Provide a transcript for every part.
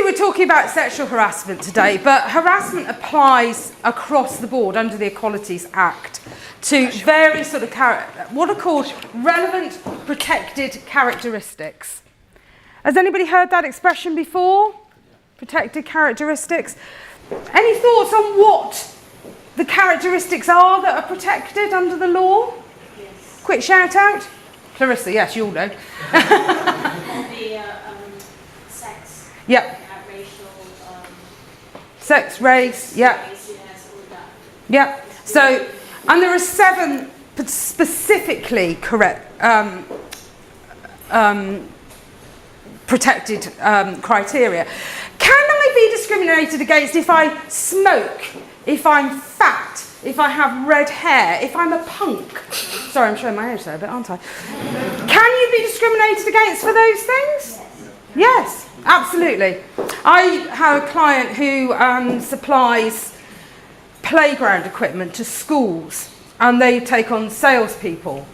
obviously we're talking about sexual harassment today, but harassment applies across the board under the Equalities Act to various sort of what are called relevant protected characteristics. Has anybody heard that expression before? Protected characteristics. Any thoughts on what the characteristics are that are protected under the law? Yes. Quick shout out. Clarissa, yes, you all know. The sex. Yep. Racial. Sex, race, yep. Race, yes, all that. Yep. So, and there are 7 specifically correct protected criteria. Can I be discriminated against if I smoke, if I'm fat, if I have red hair, if I'm a punk? Sorry, I'm showing my age there a bit, aren't I? Can you be discriminated against for those things? Yes, absolutely. I have a client who supplies playground equipment to schools, and they take on salespeople.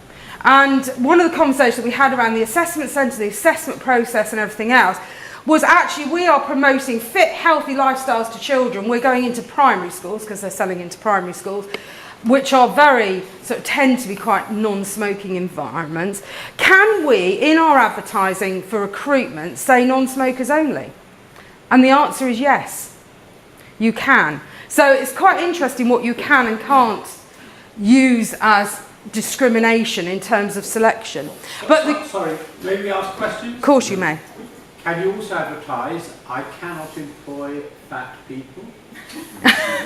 And one of the conversations we had around the assessment centre, the assessment process and everything else, was actually we are promoting fit, healthy lifestyles to children. We're going into primary schools, because they're selling into primary schools, which are very, sort of tend to be quite non-smoking environments. Can we, in our advertising for recruitment, say non-smokers only? And the answer is yes, you can. So it's quite interesting what you can and can't use as discrimination in terms of selection. But sorry, may we ask questions? Of course you may. Can you also advertise, I cannot employ fat people?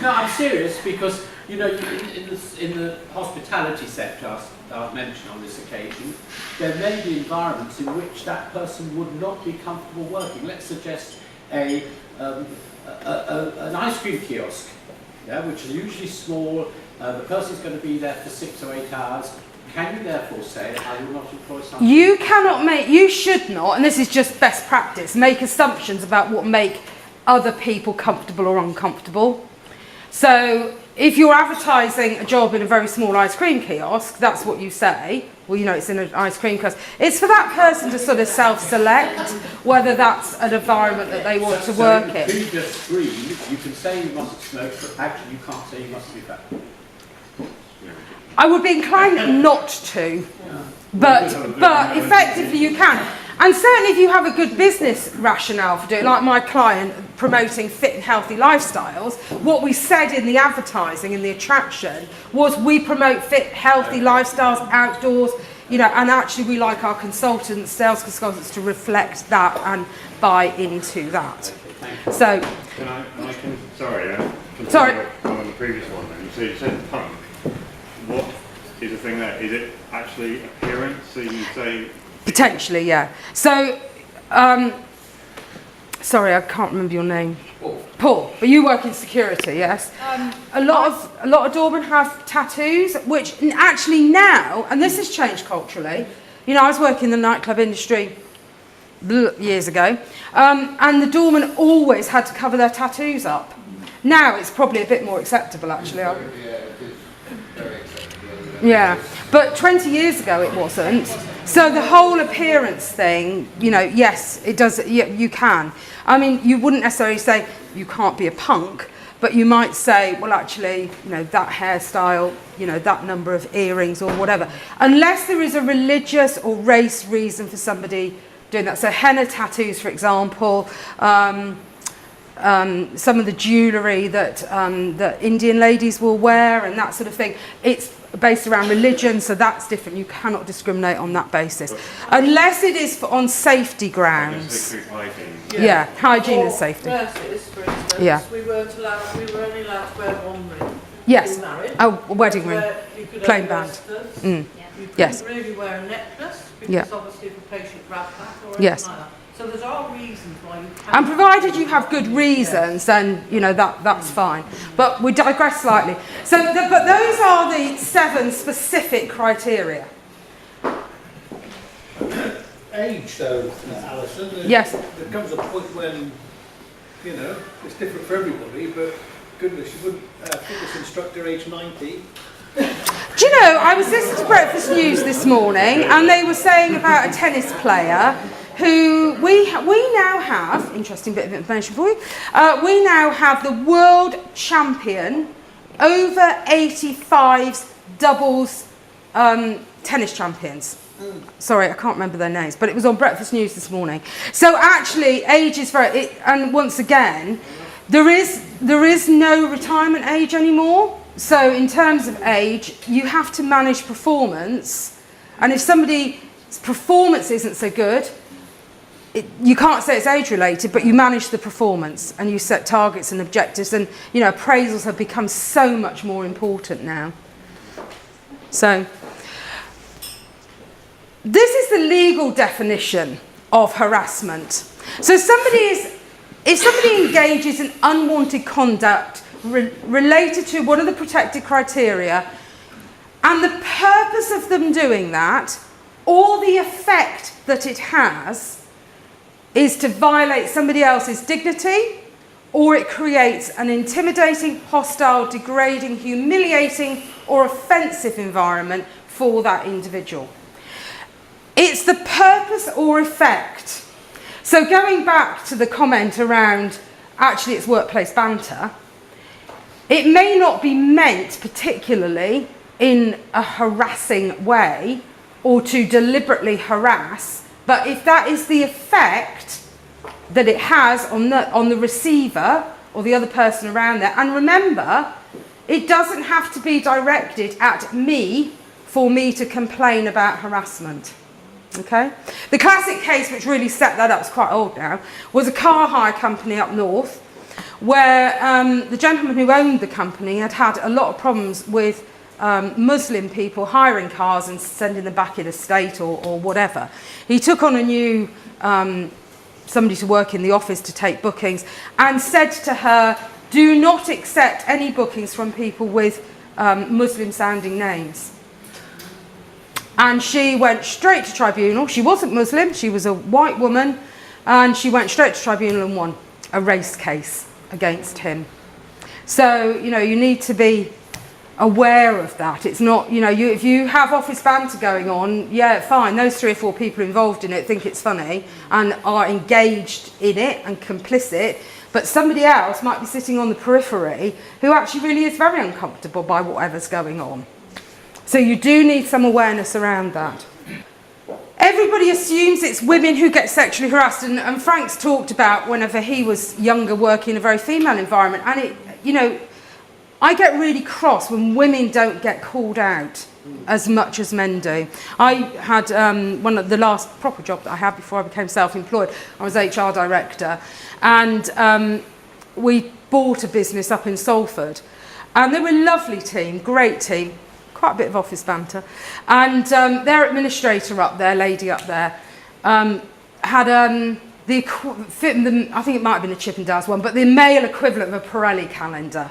No, I'm serious, because, you know, in the hospitality sector, I've mentioned on this occasion, there may be environments in which that person would not be comfortable working. Let's suggest an ice cream kiosk, yeah, which is usually small. The person's going to be there for 6 or 8 hours. Can you therefore say, I will not employ someone? You cannot make, you should not, and this is just best practice, make assumptions about what make other people comfortable or uncomfortable. So if you're advertising a job in a very small ice cream kiosk, that's what you say. Well, you know, it's in an ice cream kiosk. It's for that person to sort of self-select whether that's an environment that they want to work in. So if you just screen, you can say you mustn't smoke, but actually you can't say you mustn't be fat. I would be inclined not to, but effectively you can. And certainly if you have a good business rationale for doing it, like my client promoting fit and healthy lifestyles, what we said in the advertising and the attraction was we promote fit, healthy lifestyles outdoors, you know, and actually we like our consultants, sales consultants, to reflect that and buy into that. So, sorry, on the previous one then. So you said punk. What is the thing there? Is it actually appearance? So you say... Potentially, yeah. So, sorry, I can't remember your name. Paul. But you work in security, yes? A lot of doormen have tattoos, which actually now, and this has changed culturally. You know, I was working in the nightclub industry years ago, and the doormen always had to cover their tattoos up. Now it's probably a bit more acceptable, actually. Yeah, but 20 years ago it wasn't. So the whole appearance thing, you know, yes, it does. You can. I mean, you wouldn't necessarily say you can't be a punk, but you might say, well, actually, you know, that hairstyle, you know, that number of earrings or whatever. Unless there is a religious or race reason for somebody doing that. So henna tattoos, for example, some of the jewellery that Indian ladies will wear and that sort of thing, it's based around religion, so that's different. You cannot discriminate on that basis, unless it is on safety grounds. Yeah, hygiene and safety. Nurses, for instance, we were only allowed to wear one ring. Yes. Married. Oh, a wedding ring, plain band. You couldn't really wear a necklace, because obviously if a patient grabbed that or anything like that. So there are reasons why you can. And provided you have good reasons, then you know that's fine. But we digress slightly. So, but those are the 7 specific criteria. Age, though, Alison. Yes. There comes a point when, you know, it's different for everybody. But goodness, you wouldn't fitness instructor age 90. Do you know, I was listening to Breakfast News this morning, and they were saying about a tennis player who we now have, interesting bit of information for you, we now have the world champion over 85s doubles tennis champions. Sorry, I can't remember their names, but it was on Breakfast News this morning. So actually, age is very, and once again, there is no retirement age anymore. So in terms of age, you have to manage performance, and if somebody's performance isn't so good, you can't say it's age related, but you manage the performance and you set targets and objectives, and appraisals have become so much more important now. So this is the legal definition of harassment. So if somebody engages in unwanted conduct related to one of the protected criteria, and the purpose of them doing that, or the effect that it has, is to violate somebody else's dignity, or it creates an intimidating, hostile, degrading, humiliating, or offensive environment for that individual. It's the purpose or effect. So going back to the comment around, actually it's workplace banter, it may not be meant particularly in a harassing way or to deliberately harass, but if that is the effect that it has on the receiver or the other person around there, and remember, it doesn't have to be directed at me for me to complain about harassment. Okay? The classic case which really set that up, it's quite old now, was a car hire company up north where the gentleman who owned the company had had a lot of problems with Muslim people hiring cars and sending them back in a state or whatever. He took on a new somebody to work in the office to take bookings and said to her, do not accept any bookings from people with Muslim sounding names. And she went straight to tribunal. She wasn't Muslim, she was a white woman, and she went straight to tribunal and won a race case against him. So, you need to be aware of that. It's not, if you have office banter going on, yeah, fine, those 3 or 4 people involved in it think it's funny and are engaged in it and complicit, but somebody else might be sitting on the periphery who actually really is very uncomfortable by whatever's going on. So you do need some awareness around that. Everybody assumes it's women who get sexually harassed, and Frank's talked about whenever he was younger working in a very female environment, and it, I get really cross when women don't get called out as much as men do. I had one of the last proper job that I had before I became self-employed. I was HR director, and we bought a business up in Salford, and they were a lovely team, great team, quite a bit of office banter, and their administrator up there, lady up there, had I think it might have been a Chippendales one, but the male equivalent of a Pirelli calendar.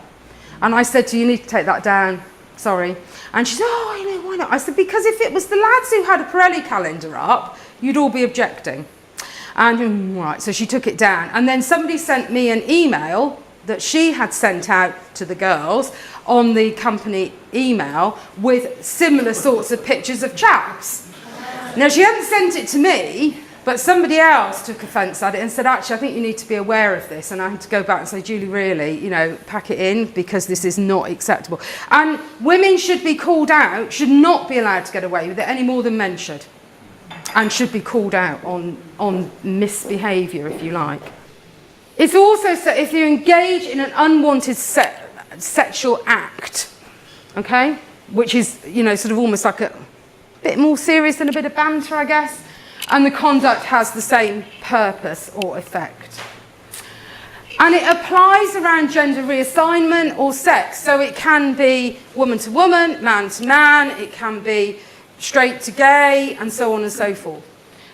And I said to her, you need to take that down, sorry. And she said, oh, why not? I said, because if it was the lads who had a Pirelli calendar up, you'd all be objecting. And right, so she took it down. And then somebody sent me an email that she had sent out to the girls on the company email with similar sorts of pictures of chaps. Now, she hadn't sent it to me, but somebody else took offence at it and said, actually, I think you need to be aware of this. And I had to go back and say, Julie, really, pack it in, because this is not acceptable. And women should be called out, should not be allowed to get away with it any more than men should. And should be called out on misbehaviour, if you like. It's also so if you engage in an unwanted sexual act, okay, which is, sort of almost like a bit more serious than a bit of banter, I guess, and the conduct has the same purpose or effect. And it applies around gender reassignment or sex, so it can be woman to woman, man to man, it can be straight to gay, and so on and so forth.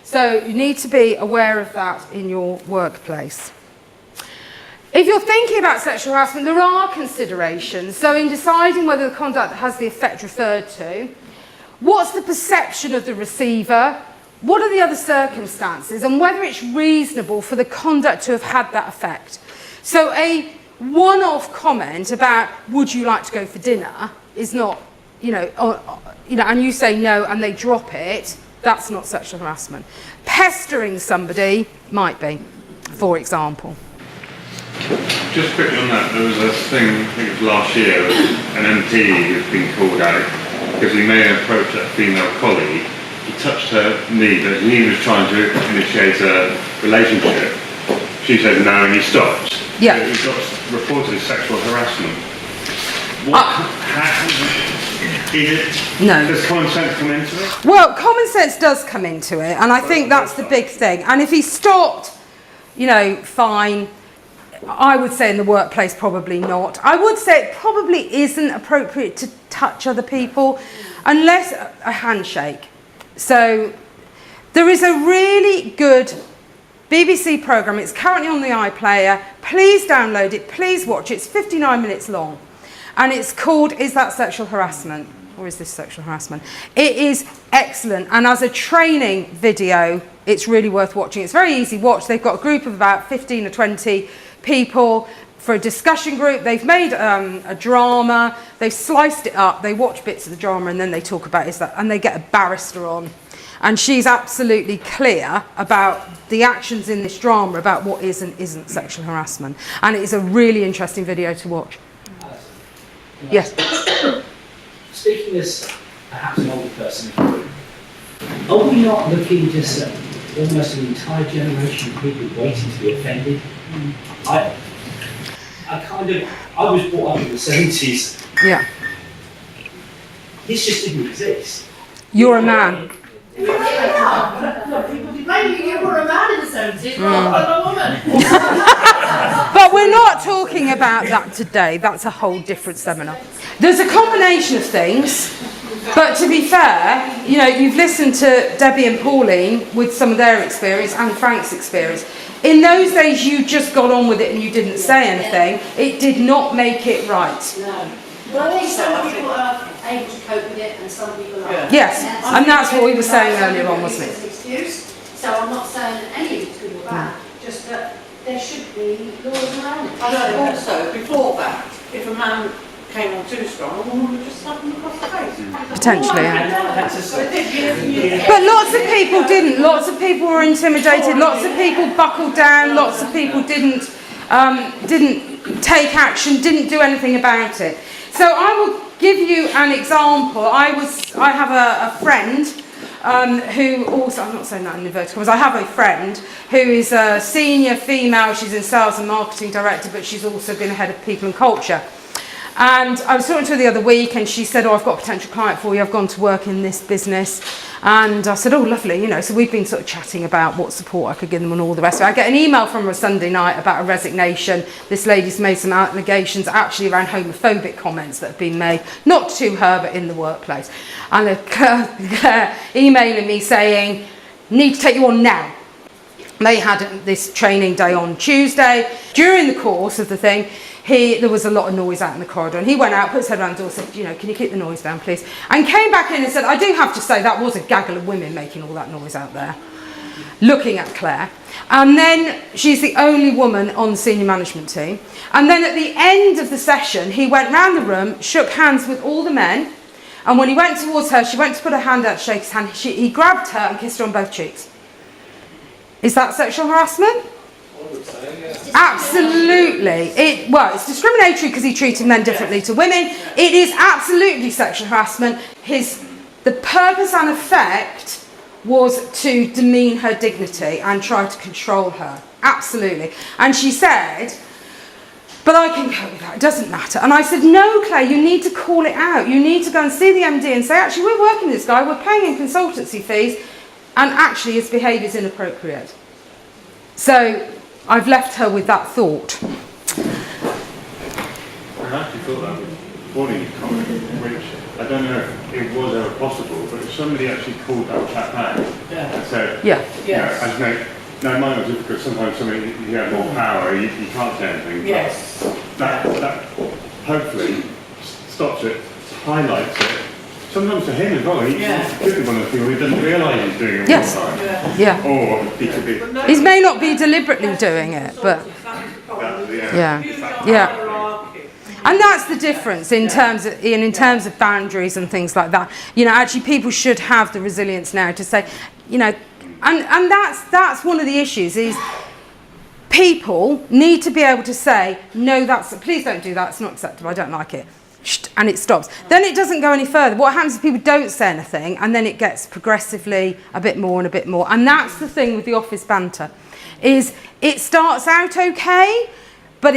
So you need to be aware of that in your workplace. If you're thinking about sexual harassment, there are considerations. So in deciding whether the conduct has the effect referred to, what's the perception of the receiver, what are the other circumstances, and whether it's reasonable for the conduct to have had that effect. So a one-off comment about, would you like to go for dinner, is not, and you say no and they drop it, That's not sexual harassment. Pestering somebody might be, for example. Just quickly on that, there was a thing, I think it was last year, an MP who's been called out because he made an approach at a female colleague. He touched her knee, but he was trying to initiate a relationship. She said no, and he stopped. Yeah. He got reported as sexual harassment. No. Does common sense come into it? Well, common sense does come into it, and I think that's the big thing. And if he stopped, fine. I would say in the workplace, probably not. I would say it probably isn't appropriate to touch other people unless a handshake. So there is a really good BBC programme. It's currently on the iPlayer. Please download it. Please watch it. It's 59 minutes long. And it's called Is That Sexual Harassment? Or Is This Sexual Harassment? It is excellent. And as a training video, it's really worth watching. It's very easy watch. They've got a group of about 15 or 20 people for a discussion group. They've made a drama. They've sliced it up. They watch bits of the drama and then they talk about and they get a barrister on. And she's absolutely clear about the actions in this drama, about what is and isn't sexual harassment. And it is a really interesting video to watch. Yes. Speaking as perhaps an older person in the group, are we not looking just at almost an entire generation of people waiting to be offended? I was brought up in the 70s. Yeah. This just didn't exist. You're a man. Maybe you were a man in the 70s rather than a woman. But we're not talking about that today. That's a whole different seminar. There's a combination of things, but to be fair, you've listened to Debbie and Pauline with some of their experience and Frank's experience. In those days, you just got on with it and you didn't say anything. It did not make it right. No. But I think some people are able to cope with it and some people aren't. Yes, and that's what we were saying earlier on, wasn't it? It's an excuse. So I'm not saying that any of it's good or bad, just that there should be laws around it. I know also, before that, if a man came on too strong, a woman would just slap him across the face. Potentially, yeah. And that's a But lots of people didn't. Lots of people were intimidated. Lots of people buckled down. Lots of people didn't take action, didn't do anything about it. So I will give you an example. I have a friend who also, I'm not saying that in inverted commas, I have a friend who is a senior female. She's in sales and marketing director, but she's also been head of people and culture. And I was talking to her the other week and she said, I've got a potential client for you. I've gone to work in this business. And I said, lovely, So we've been sort of chatting about what support I could give them and all the rest of it. I get an email from her Sunday night about a resignation. This lady's made some allegations actually around homophobic comments that have been made, not to her, but in the workplace. And they're emailing me saying, need to take you on now. They had this training day on Tuesday. During the course of the thing, there was a lot of noise out in the corridor, and he went out, put his head around the door, said, can you keep the noise down, please? And came back in and said, I do have to say, that was a gaggle of women making all that noise out there, looking at Claire. And then she's the only woman on the senior management team. And then at the end of the session, he went round the room, shook hands with all the men, and when he went towards her, she went to put her hand out to shake his hand. He grabbed her and kissed her on both cheeks. Is that sexual harassment? Absolutely. It's discriminatory because he treated men differently to women. It is absolutely sexual harassment. The purpose and effect was to demean her dignity and try to control her. Absolutely. And she said, but I can cope with that, it doesn't matter. And I said, no, Claire, you need to call it out. You need to go and see the MD and say, actually, we're working with this guy, we're paying him consultancy fees, and actually his behaviour is inappropriate. So I've left her with that thought. I actually thought that was funny comment, which I don't know if it was ever possible, but if somebody actually called that chap out and said, no, mine was difficult, sometimes somebody, you have more power, you can't say anything. Yes. That hopefully stops it, highlights it. Sometimes for him as well, he could be one of the people who doesn't realise he's doing it all the time. Yeah. Or he could be... He may not be deliberately doing it, but... And that's the difference in terms of boundaries and things like that. You know, actually people should have the resilience now to say, you know, and that's one of the issues is people need to be able to say, no, please don't do that, it's not acceptable, I don't like it. And it stops. Then it doesn't go any further. What happens if people don't say anything, and then it gets progressively a bit more and a bit more. And that's the thing with the office banter, is it starts out okay, but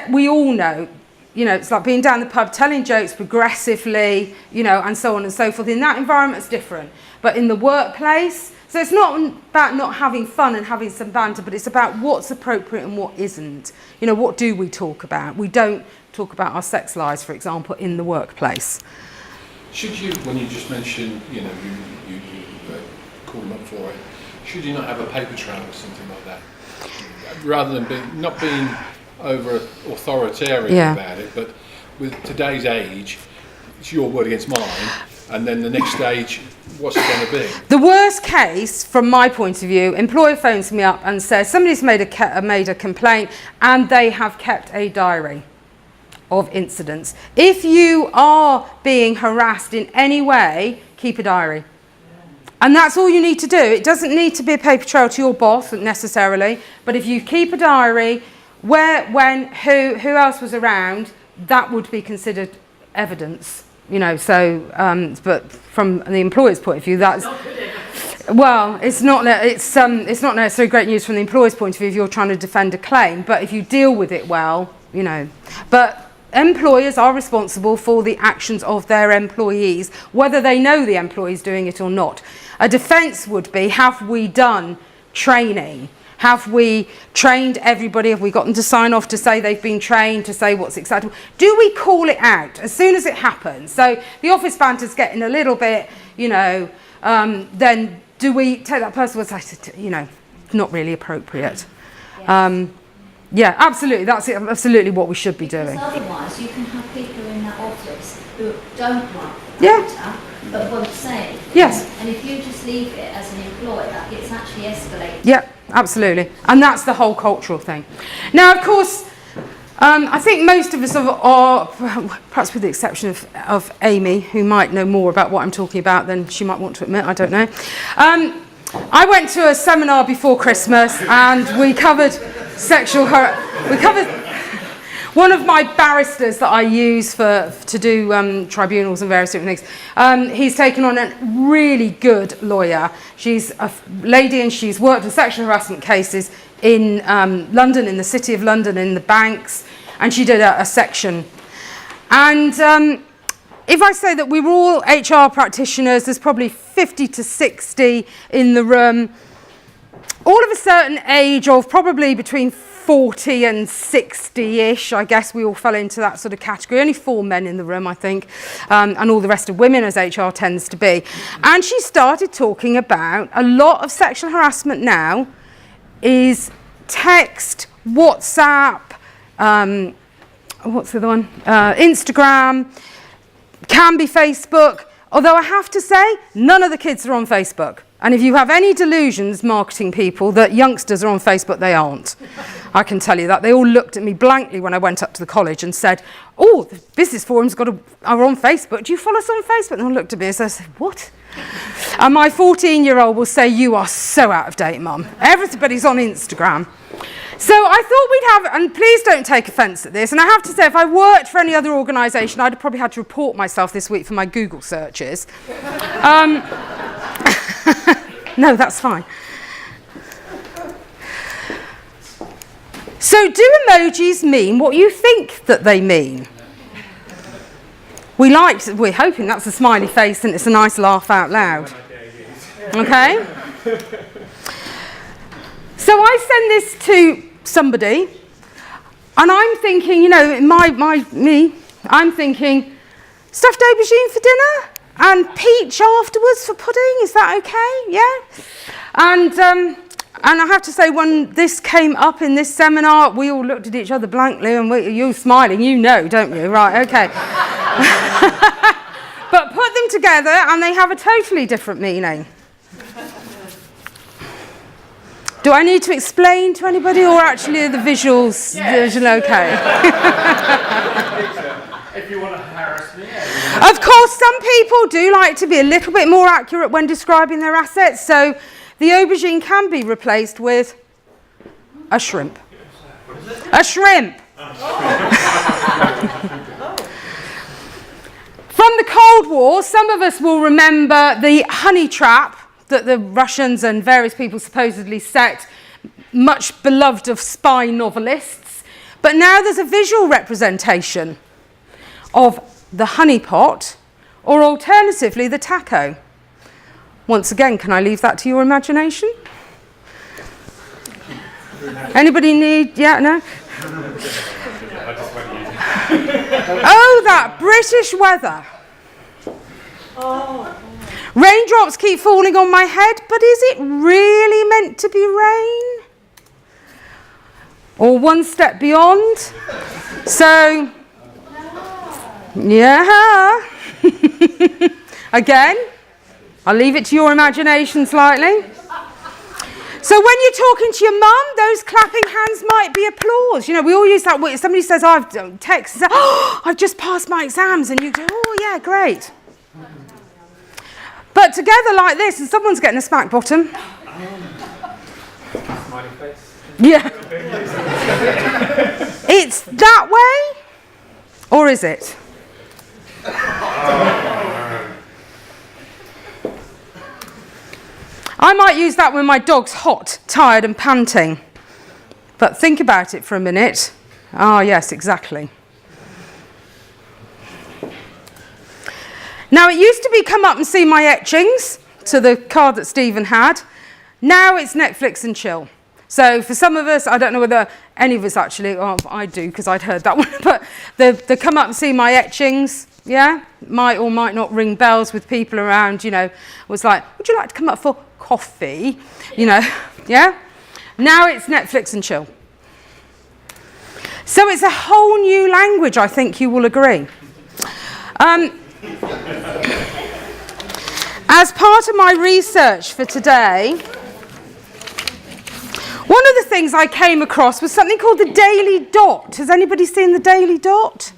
we all know, you know, it's like being down the pub telling jokes progressively, you know, and so on and so forth. In that environment, it's different. But in the workplace, so it's not about not having fun and having some banter, but it's about what's appropriate and what isn't. You know, what do we talk about? We don't talk about our sex lives, for example, in the workplace. Should you, when you just mentioned, you know, you call them up for it, should you not have a paper trail or something like that? Rather than not being over authoritarian about it, but with today's age, it's your word against mine, and then the next stage, what's it going to be? The worst case, from my point of view, employer phones me up and says somebody's made a complaint and they have kept a diary of incidents. If you are being harassed in any way, keep a diary. And that's all you need to do. It doesn't need to be a paper trail to your boss necessarily, but if you keep a diary, where, when, who else was around, that would be considered evidence. You know, so, but from the employer's point of view, that's, well, it's not necessarily great news from the employer's point of view if you're trying to defend a claim, but if you deal with it well, you know. But employers are responsible for the actions of their employees, whether they know the employee's doing it or not. A defence would be, have we done training? Have we trained everybody? Have we got them to sign off to say they've been trained, to say what's acceptable? Do we call it out as soon as it happens? So the office banter's getting a little bit, you know, then do we take that person and say, you know, not really appropriate? Yes. Yeah, absolutely. That's absolutely what we should be doing. Because otherwise, you can have people in that office who don't like the Yeah. but won't say anything. Yes. And if you just leave it as an employer, it's actually escalated. Yeah, absolutely. And that's the whole cultural thing. Now, of course, I think most of us are, perhaps with the exception of Amy, who might know more about what I'm talking about than she might want to admit, I don't know. I went to a seminar before Christmas and we covered one of my barristers that I use to do tribunals and various different things. He's taken on a really good lawyer. She's a lady and she's worked with sexual harassment cases in London, in the City of London, in the banks, and she did a section. And if I say that we were all HR practitioners, there's probably 50 to 60 in the room, all of a certain age of probably between 40 and 60-ish, I guess we all fell into that sort of category. Only 4 men in the room, I think, and all the rest of women, as HR tends to be. And she started talking about a lot of sexual harassment now is text, WhatsApp, what's the other one? Instagram, can be Facebook. Although I have to say, none of the kids are on Facebook. And if you have any delusions, marketing people, that youngsters are on Facebook, they aren't. I can tell you that. They all looked at me blankly when I went up to the college and said, oh, the business forum's are on Facebook. Do you follow us on Facebook? And they all looked at me and said, what? And my 14-year-old will say, you are so out of date, Mum. Everybody's on Instagram. So I thought we'd have, and please don't take offence at this, and I have to say, if I worked for any other organisation, I'd have probably had to report myself this week for my Google searches. No, that's fine. So do emojis mean what you think that they mean? We're hoping that's a smiley face and it's a nice laugh out loud. Okay? So I send this to somebody and I'm thinking, you know, I'm thinking, stuffed aubergine for dinner and peach afterwards for pudding, is that okay? Yeah? And I have to say, when this came up in this seminar, we all looked at each other blankly and you're smiling, you know, don't you? Right, okay. But put them together and they have a totally different meaning. Do I need to explain to anybody, or actually are the visuals okay? Of course, some people do like to be a little bit more accurate when describing their assets, so the aubergine can be replaced with a shrimp. A shrimp. From the Cold War, some of us will remember the honey trap that the Russians and various people supposedly set, much beloved of spy novelists. But now there's a visual representation of the honey pot, or alternatively the taco. Once again, can I leave that to your imagination? Anybody need, yeah, no? Oh, that British weather. Raindrops keep falling on my head, but is it really meant to be rain? Or one step beyond? So, yeah. Again, I'll leave it to your imagination slightly. So when you're talking to your mum, those clapping hands might be applause. You know, we all use that. Somebody says, I've texted, oh, I've just passed my exams, and you go, oh yeah, great. But together like this, and someone's getting a smack bottom. Smiling face. Yeah. It's that way, or is it? I might use that when my dog's hot, tired and panting. But think about it for a minute. Ah, yes, exactly. Now, it used to be come up and see my etchings to the card that Stephen had. Now it's Netflix and chill. So for some of us, I don't know whether any of us actually, well, I do because I'd heard that one, but the come up and see my etchings, yeah, might or might not ring bells with people around, you know, was like, would you like to come up for coffee, you know, yeah? Now it's Netflix and chill. So it's a whole new language, I think you will agree. As part of my research for today, one of the things I came across was something called the Daily Dot. Has anybody seen the Daily Dot?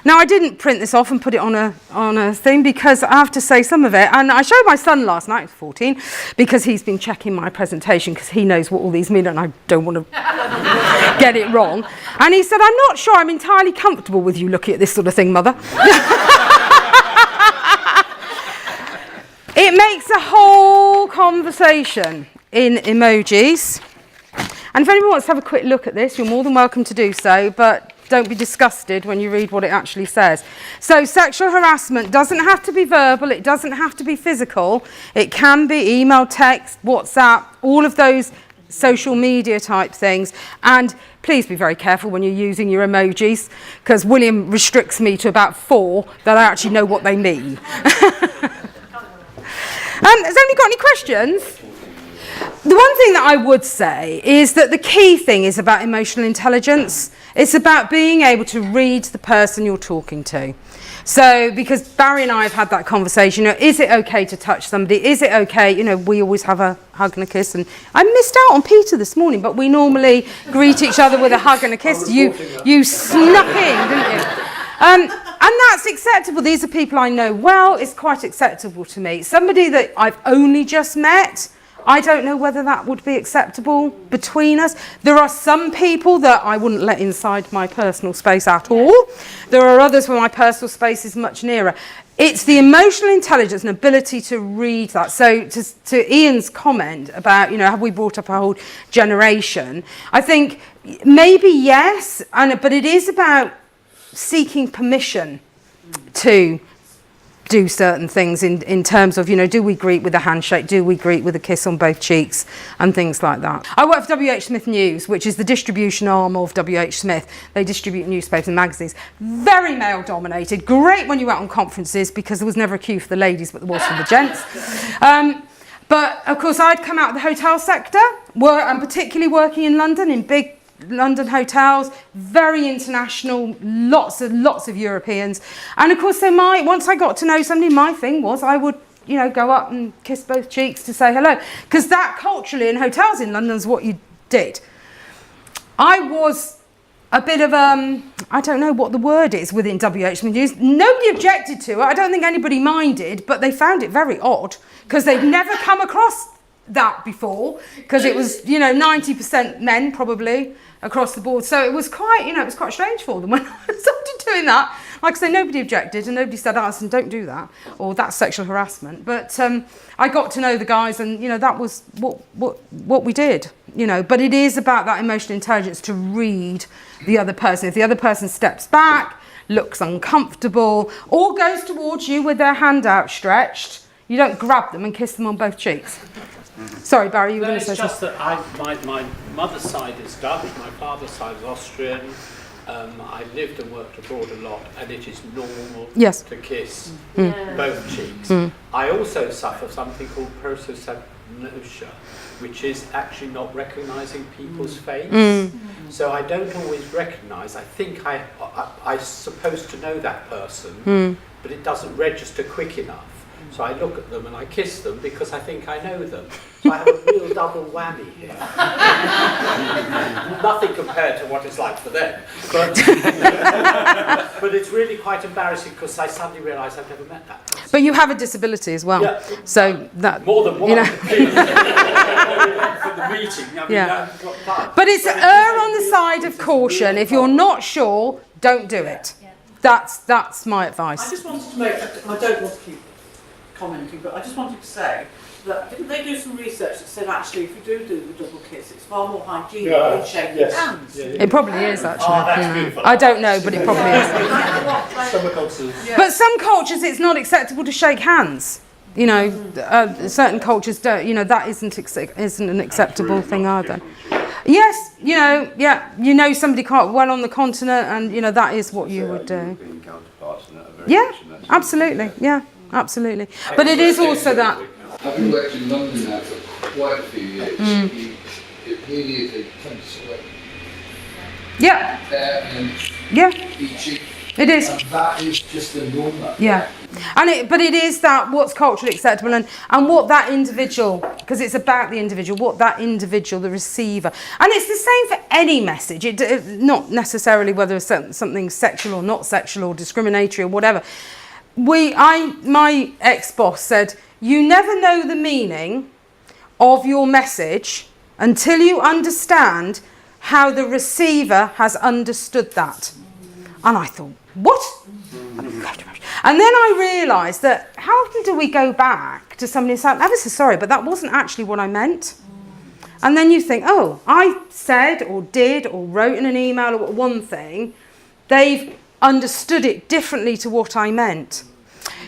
Now, I didn't print this off and put it on a thing because I have to say some of it, and I showed my son last night, he's 14, because he's been checking my presentation because he knows what all these mean and I don't want to get it wrong. And he said, I'm not sure I'm entirely comfortable with you looking at this sort of thing, Mother. It makes a whole conversation in emojis. And if anyone wants to have a quick look at this, you're more than welcome to do so, but don't be disgusted when you read what it actually says. So sexual harassment doesn't have to be verbal, it doesn't have to be physical. It can be email, text, WhatsApp, all of those social media type things. And please be very careful when you're using your emojis, because William restricts me to about 4 that I actually know what they mean. Has anybody got any questions? The one thing that I would say is that the key thing is about emotional intelligence. It's about being able to read the person you're talking to. So, because Barry and I have had that conversation, you know, is it okay to touch somebody? Is it okay, you know, we always have a hug and a kiss. And I missed out on Peter this morning, but we normally greet each other with a hug and a kiss. You snuck in, didn't you? And that's acceptable. These are people I know well. It's quite acceptable to me. Somebody that I've only just met, I don't know whether that would be acceptable between us. There are some people that I wouldn't let inside my personal space at all. There are others where my personal space is much nearer. It's the emotional intelligence and ability to read that. So to Ian's comment about, you know, have we brought up a whole generation? I think maybe yes, but it is about seeking permission to do certain things in terms of, you know, do we greet with a handshake, do we greet with a kiss on both cheeks and things like that. I work for WH Smith News, which is the distribution arm of WH Smith. They distribute newspapers and magazines. Very male dominated, great when you went on conferences because there was never a queue for the ladies but there was for the gents. But of course I'd come out of the hotel sector, and particularly working in London in big London hotels, very international, lots of Europeans. And of course, once I got to know somebody, my thing was I would, you know, go up and kiss both cheeks to say hello. Because that culturally in hotels in London is what you did. I was a bit of I don't know what the word is within WH News. Nobody objected to it. I don't think anybody minded, but they found it very odd because they'd never come across that before, because it was, 90% men probably across the board. So it was quite, it was quite strange for them when I started doing that. Like I say, nobody objected and nobody said, Alison, don't do that, or that's sexual harassment. But I got to know the guys, and that was what we did. But it is about that emotional intelligence to read the other person. If the other person steps back, looks uncomfortable, or goes towards you with their hand outstretched, you don't grab them and kiss them on both cheeks. Sorry, Barry, you were going to say something. It's just that my mother's side is Dutch, my father's side is Austrian. I lived and worked abroad a lot, and it is normal to kiss both cheeks. I also suffer something called prosopagnosia, which is actually not recognising people's face. So I don't always recognise. I think I'm supposed to know that person, but it doesn't register quick enough. So I look at them and I kiss them because I think I know them. So I have a real double whammy here. Nothing compared to what it's like for them. But, but it's really quite embarrassing because I suddenly realise I've never met that person. But you have a disability as well. Yeah. So that more than one. From the meeting. I've got time. But it's err on the side of caution. If you're not sure, don't do it. That's my advice. I just wanted to make, I don't want to keep commenting, but I just wanted to say that didn't they do some research that said actually if you do the double kiss, it's far more hygienic than shaking hands? It probably is actually. That's beautiful. I don't know, but it probably is. Some cultures. But some cultures, it's not acceptable to shake hands. Certain cultures don't. That isn't an acceptable thing either. Yes, somebody can't well on the continent, and that is what you would do. Yeah, absolutely. Yeah, absolutely. But it is also that. Having worked in London now for quite a few years, it really is a tense way. Yeah. And Yeah. It is. And that is just the norm. Yeah. But it is that what's culturally acceptable and what that individual, because it's about the individual, what that individual, the receiver, and it's the same for any message. Not necessarily whether it's something sexual or not sexual or discriminatory or whatever. My ex-boss said, you never know the meaning of your message until you understand how the receiver has understood that. And I thought, what? And then I realised that how often do we go back to somebody and say, I'm ever so sorry, but that wasn't actually what I meant. And then you think, oh, I said or did or wrote in an email or one thing, they've understood it differently to what I meant.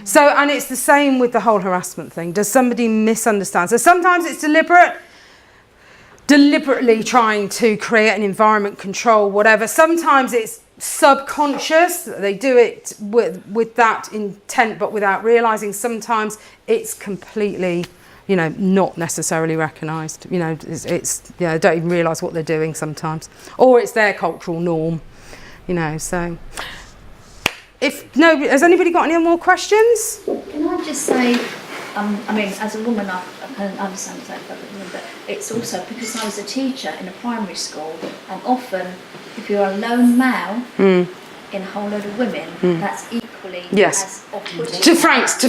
So, and it's the same with the whole harassment thing. Does somebody misunderstand? So sometimes it's deliberately trying to create an environment, control, whatever. Sometimes it's subconscious. They do it with that intent, but without realising. Sometimes it's completely, not necessarily recognised. It's they don't even realise what they're doing sometimes, or it's their cultural norm. So. Has anybody got any more questions? Can I just say, as a woman, I can understand that, but it's also because I was a teacher in a primary school, and often, if you're a lone male in a whole load of women, that's equally as off-putting. To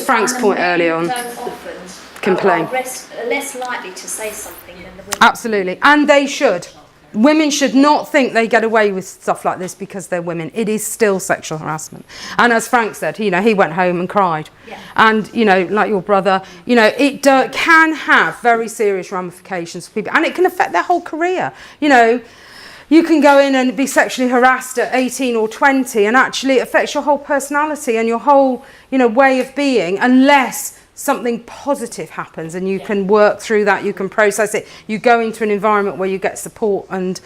Frank's point earlier on. Don't often complain. Are less likely to say something than the women. Absolutely, and they should. Women should not think they get away with stuff like this because they're women. It is still sexual harassment. And as Frank said, he went home and cried. Yeah. And, like your brother, it can have very serious ramifications for people. And it can affect their whole career. You can go in and be sexually harassed at 18 or 20 and actually it affects your whole personality and your whole, way of being unless something positive happens and you can work through that, you can process it, you go into an environment where you get support and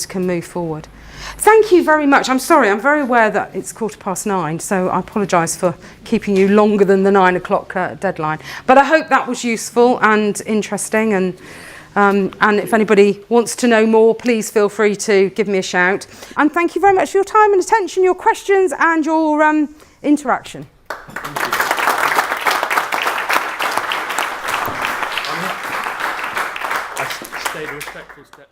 can move forward. Thank you very much. I'm sorry, I'm very aware that it's 9:15, so I apologise for keeping you longer than the 9 o'clock deadline. But I hope that was useful and interesting, and if anybody wants to know more, please feel free to give me a shout. And thank you very much for your time and attention, your questions and your interaction. Stayed respectful step.